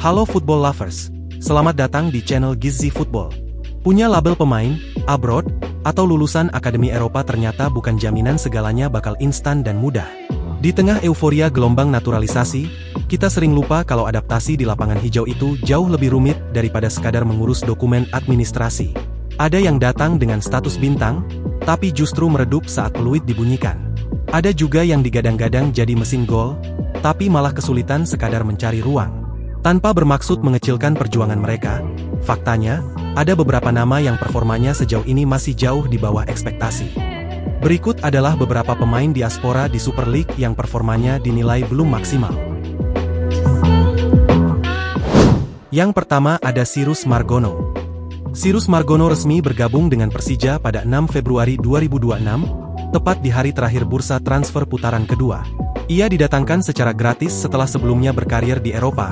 Halo football lovers, selamat datang di channel Gizzy Football. Punya label pemain, abroad, atau lulusan Akademi Eropa ternyata bukan jaminan segalanya bakal instan dan mudah. Di tengah euforia gelombang naturalisasi, kita sering lupa kalau adaptasi di lapangan hijau itu jauh lebih rumit daripada sekadar mengurus dokumen administrasi. Ada yang datang dengan status bintang, tapi justru meredup saat peluit dibunyikan. Ada juga yang digadang-gadang jadi mesin gol, tapi malah kesulitan sekadar mencari ruang. Tanpa bermaksud mengecilkan perjuangan mereka, faktanya, ada beberapa nama yang performanya sejauh ini masih jauh di bawah ekspektasi. Berikut adalah beberapa pemain diaspora di Super League yang performanya dinilai belum maksimal. Yang pertama ada Cyrus Margono. Cyrus Margono resmi bergabung dengan Persija pada 6 Februari 2026, tepat di hari terakhir bursa transfer putaran kedua. Ia didatangkan secara gratis setelah sebelumnya berkarir di Eropa.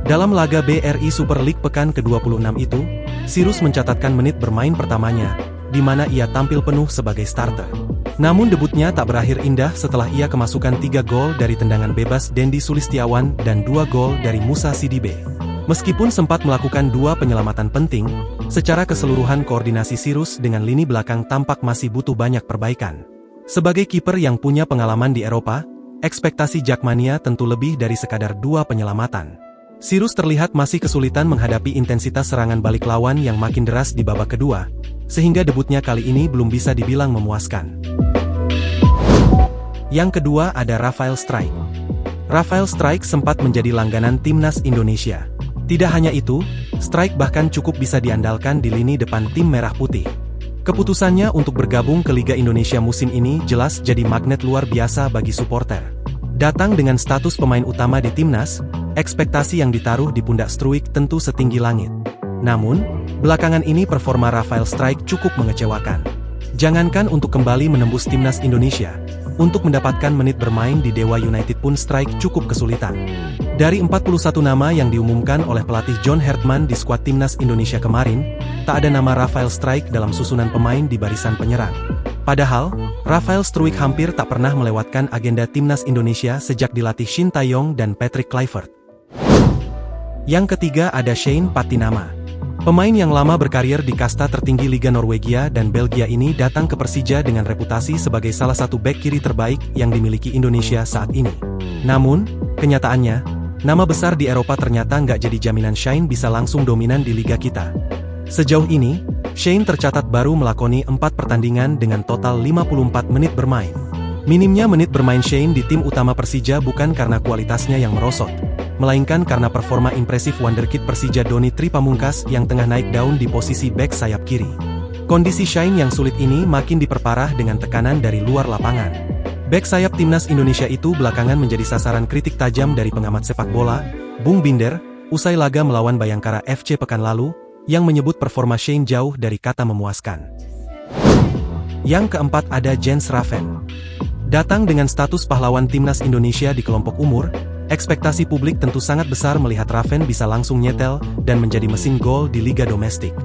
Dalam laga BRI Super League pekan ke-26 itu, Cyrus mencatatkan menit bermain pertamanya, di mana ia tampil penuh sebagai starter. Namun debutnya tak berakhir indah setelah ia kemasukan 3 gol dari tendangan bebas Dendi Sulistiawan dan 2 gol dari Musa Sidibe. Meskipun sempat melakukan 2 penyelamatan penting, secara keseluruhan koordinasi Cyrus dengan lini belakang tampak masih butuh banyak perbaikan. Sebagai kiper yang punya pengalaman di Eropa, ekspektasi Jakmania tentu lebih dari sekadar 2 penyelamatan. Cyrus terlihat masih kesulitan menghadapi intensitas serangan balik lawan yang makin deras di babak kedua, sehingga debutnya kali ini belum bisa dibilang memuaskan. Yang kedua ada Rafael Strijk. Rafael Strijk sempat menjadi langganan timnas Indonesia. Tidak hanya itu, Strijk bahkan cukup bisa diandalkan di lini depan tim merah putih. Keputusannya untuk bergabung ke Liga Indonesia musim ini jelas jadi magnet luar biasa bagi supporter. Datang dengan status pemain utama di timnas, ekspektasi yang ditaruh di pundak Strijk tentu setinggi langit. Namun, belakangan ini performa Rafael Strijk cukup mengecewakan. Jangankan untuk kembali menembus timnas Indonesia, untuk mendapatkan menit bermain di Dewa United pun Strijk cukup kesulitan. Dari 41 nama yang diumumkan oleh pelatih John Hertman di skuad timnas Indonesia kemarin, tak ada nama Rafael Strijk dalam susunan pemain di barisan penyerang. Padahal, Rafael Strijk hampir tak pernah melewatkan agenda timnas Indonesia sejak dilatih Shin Tae-yong dan Patrick Kluivert. Yang ketiga ada Shane Patinama. Pemain yang lama berkarir di kasta tertinggi Liga Norwegia dan Belgia ini datang ke Persija dengan reputasi sebagai salah satu bek kiri terbaik yang dimiliki Indonesia saat ini. Namun, kenyataannya, nama besar di Eropa ternyata nggak jadi jaminan Shane bisa langsung dominan di liga kita. Sejauh ini, Shane tercatat baru melakoni 4 pertandingan dengan total 54 menit bermain. Minimnya menit bermain Shane di tim utama Persija bukan karena kualitasnya yang merosot, melainkan karena performa impresif wonderkid Persija Doni Tripamungkas yang tengah naik daun di posisi bek sayap kiri. Kondisi Shane yang sulit ini makin diperparah dengan tekanan dari luar lapangan. Bek sayap timnas Indonesia itu belakangan menjadi sasaran kritik tajam dari pengamat sepak bola, Bung Binder, usai laga melawan Bayangkara FC pekan lalu, yang menyebut performa Shane jauh dari kata memuaskan. Yang keempat ada Jens Raven. Datang dengan status pahlawan timnas Indonesia di kelompok umur, ekspektasi publik tentu sangat besar melihat Raven bisa langsung nyetel dan menjadi mesin gol di liga domestik.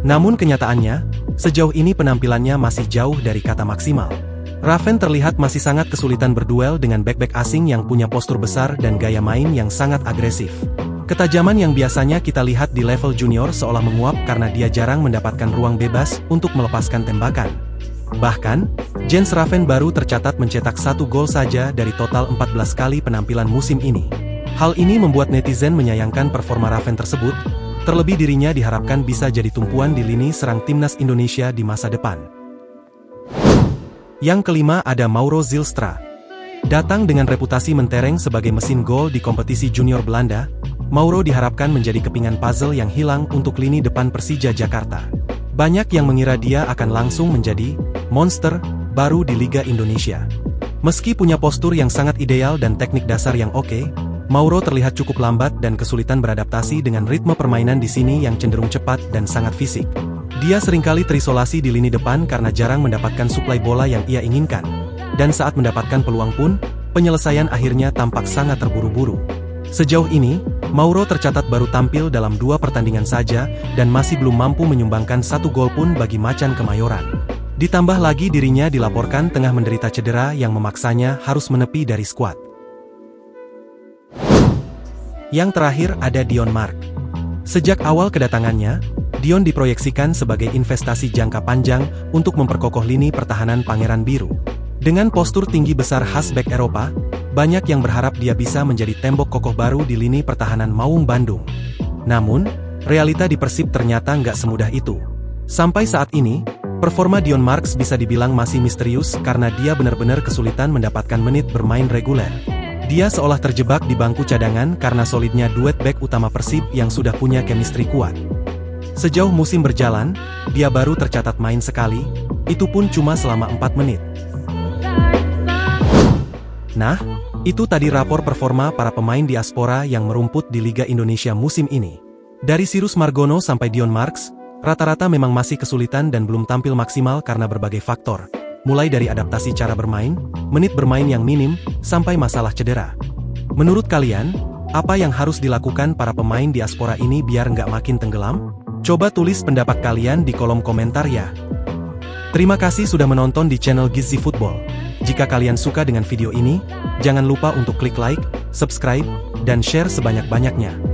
Namun kenyataannya, sejauh ini penampilannya masih jauh dari kata maksimal. Raven terlihat masih sangat kesulitan berduel dengan bek-bek asing yang punya postur besar dan gaya main yang sangat agresif. Ketajaman yang biasanya kita lihat di level junior seolah menguap karena dia jarang mendapatkan ruang bebas untuk melepaskan tembakan. Bahkan, Jens Raven baru tercatat mencetak 1 gol saja dari total 14 kali penampilan musim ini. Hal ini membuat netizen menyayangkan performa Raven tersebut, terlebih dirinya diharapkan bisa jadi tumpuan di lini serang timnas Indonesia di masa depan. Yang kelima ada Mauro Zylstra. Datang dengan reputasi mentereng sebagai mesin gol di kompetisi junior Belanda, Mauro diharapkan menjadi kepingan puzzle yang hilang untuk lini depan Persija Jakarta. Banyak yang mengira dia akan langsung menjadi monster baru di Liga Indonesia. Meski punya postur yang sangat ideal dan teknik dasar yang oke, Mauro terlihat cukup lambat dan kesulitan beradaptasi dengan ritme permainan di sini yang cenderung cepat dan sangat fisik. Dia seringkali terisolasi di lini depan karena jarang mendapatkan suplai bola yang ia inginkan. Dan saat mendapatkan peluang pun, penyelesaian akhirnya tampak sangat terburu-buru. Sejauh ini, Mauro tercatat baru tampil dalam 2 pertandingan saja dan masih belum mampu menyumbangkan 1 gol pun bagi Macan Kemayoran. Ditambah lagi dirinya dilaporkan tengah menderita cedera yang memaksanya harus menepi dari skuad. Yang terakhir ada Dion Mark. Sejak awal kedatangannya, Dion diproyeksikan sebagai investasi jangka panjang untuk memperkokoh lini pertahanan Pangeran Biru. Dengan postur tinggi besar khas bek Eropa, banyak yang berharap dia bisa menjadi tembok kokoh baru di lini pertahanan Maung Bandung. Namun, realita di Persib ternyata nggak semudah itu. Sampai saat ini, performa Dion Marks bisa dibilang masih misterius karena dia benar-benar kesulitan mendapatkan menit bermain reguler. Dia seolah terjebak di bangku cadangan karena solidnya duet bek utama Persib yang sudah punya chemistry kuat. Sejauh musim berjalan, dia baru tercatat main sekali, itu pun cuma selama 4 menit. Nah, itu tadi rapor performa para pemain diaspora yang merumput di Liga Indonesia musim ini. Dari Sirus Margono sampai Dion Marks, rata-rata memang masih kesulitan dan belum tampil maksimal karena berbagai faktor. Mulai dari adaptasi cara bermain, menit bermain yang minim, sampai masalah cedera. Menurut kalian, apa yang harus dilakukan para pemain diaspora ini biar nggak makin tenggelam? Coba tulis pendapat kalian di kolom komentar ya. Terima kasih sudah menonton di channel Gizi Football. Jika kalian suka dengan video ini, jangan lupa untuk klik like, subscribe, dan share sebanyak-banyaknya.